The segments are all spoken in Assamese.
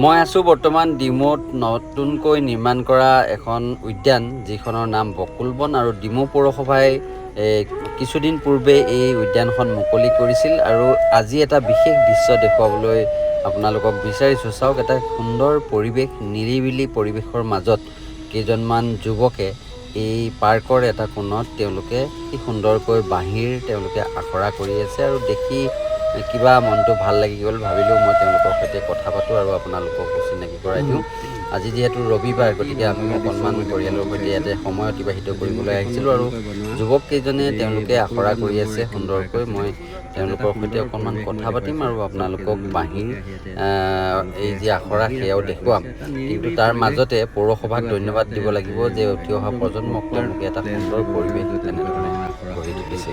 মই আছোঁ বৰ্তমান ডিমৌত নতুনকৈ নিৰ্মাণ কৰা এখন উদ্যান যিখনৰ নাম বকুলবন আৰু ডিমৌ পৌৰসভাই কিছুদিন পূৰ্বে এই উদ্যানখন মুকলি কৰিছিল আৰু আজি এটা বিশেষ দৃশ্য দেখুৱাবলৈ আপোনালোকক বিচাৰিছোঁ। চাওক, এটা সুন্দৰ পৰিৱেশ, নিৰিবিলি পৰিৱেশৰ মাজত কেইজনমান যুৱকে এই পাৰ্কৰ এটা কোণত তেওঁলোকে কি সুন্দৰকৈ বাঁহীৰ তেওঁলোকে আখৰা কৰি আছে আৰু দেখি কিবা মনটো ভাল লাগি গ'ল। ভাবিলোঁ মই তেওঁলোকৰ সৈতে কথা পাতোঁ আৰু আপোনালোককো চিনাকি কৰাই দিওঁ। আজি যিহেতু ৰবিবাৰ, গতিকে আমি অকণমান পৰিয়ালৰ সৈতে ইয়াতে সময় অতিবাহিত কৰিবলৈ আহিছিলোঁ আৰু যুৱক কেইজনে তেওঁলোকে আখৰা কৰি আছে সুন্দৰকৈ। মই তেওঁলোকৰ সৈতে অকণমান কথা পাতিম আৰু আপোনালোকক বাঁহীৰ এই যি আখৰা সেয়াও দেখুৱাম। কিন্তু তাৰ মাজতে পৌৰসভাক ধন্যবাদ দিব লাগিব যে উঠি অহা প্ৰজন্মক তেওঁলোকে এটা সুন্দৰ পৰিৱেশ তেনেধৰণে গঢ়ি তুলিছে।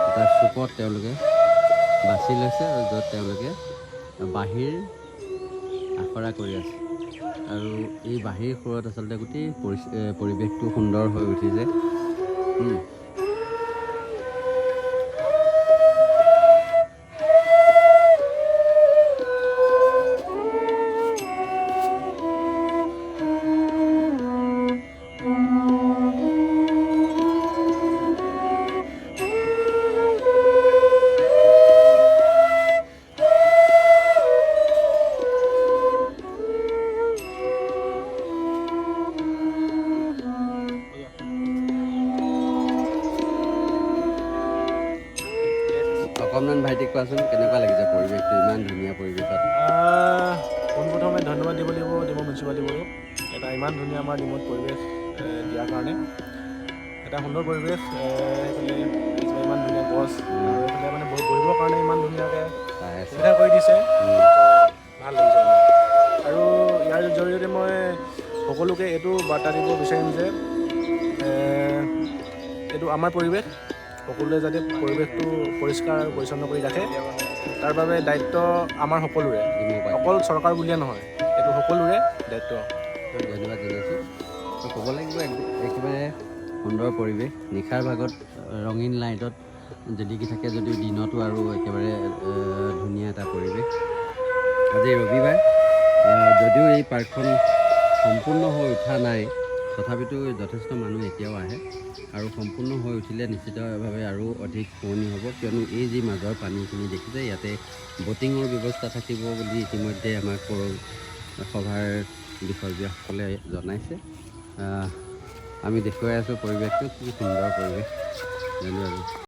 এটা চুকত তেওঁলোকে বাছি লৈছে আৰু য'ত তেওঁলোকে বাঁহীৰ আখৰা কৰি আছে আৰু এই বাঁহীৰ সুৰত আচলতে গোটেই পৰিৱেশটো সুন্দৰ হৈ উঠিছে। অকণমান ভাইটিক কোৱাচোন, কেনেকুৱা লাগিছে পৰিৱেশটো, ইমান ধুনীয়া পৰিৱেশত? পোনপ্ৰথমে ধন্যবাদ দিব লাগিব ডিমৌ মিউনিচিপালিটিবোৰক এটা ইমান ধুনীয়া আমাৰ ডিমৌত পৰিৱেশ দিয়াৰ কাৰণে। এটা সুন্দৰ পৰিৱেশ, এইফালে ইমান ধুনীয়া গছ আৰু এইফালে মানে বহিবৰ কাৰণে ইমান ধুনীয়াকৈ সুবিধা কৰি দিছে। ভাল লাগিছে আৰু ইয়াৰ জৰিয়তে মই সকলোকে এইটো বাৰ্তা দিব বিচাৰিম যে এইটো আমাৰ পৰিৱেশ, সকলোৱে যাতে পৰিৱেশটো পৰিষ্কাৰ আৰু পৰিচ্ছন্ন কৰি ৰাখে, তাৰ বাবে দায়িত্ব আমাৰ সকলোৰে, অকল চৰকাৰ বুলিয়ে নহয়, এইটো সকলোৰে দায়িত্ব। ধন্যবাদ জনাইছোঁ। ক'ব লাগিব একেবাৰে সুন্দৰ পৰিৱেশ, নিশাৰ ভাগত ৰঙীন লাইটত জিলিকি থাকে যদিও দিনতো আৰু একেবাৰে ধুনীয়া এটা পৰিৱেশ। আজি ৰবিবাৰ, যদিও এই পাৰ্কখন সম্পূৰ্ণ হৈ উঠা নাই, তথাপিতো যথেষ্ট মানুহ এতিয়াও আহে আৰু সম্পূৰ্ণ হৈ উঠিলে নিশ্চিতভাৱে আৰু অধিক শুৱনি হ'ব, কিয়নো এই যি মাজৰ পানীখিনি দেখিছে ইয়াতে ব'টিঙৰ ব্যৱস্থা থাকিব বুলি ইতিমধ্যে আমাক পৌৰসভাৰ বিষয়ববীয়াসকলে জনাইছে। আমি দেখুৱাই আছোঁ পৰিৱেশটো, কি সুন্দৰ পৰিৱেশ। ধন্যবাদ।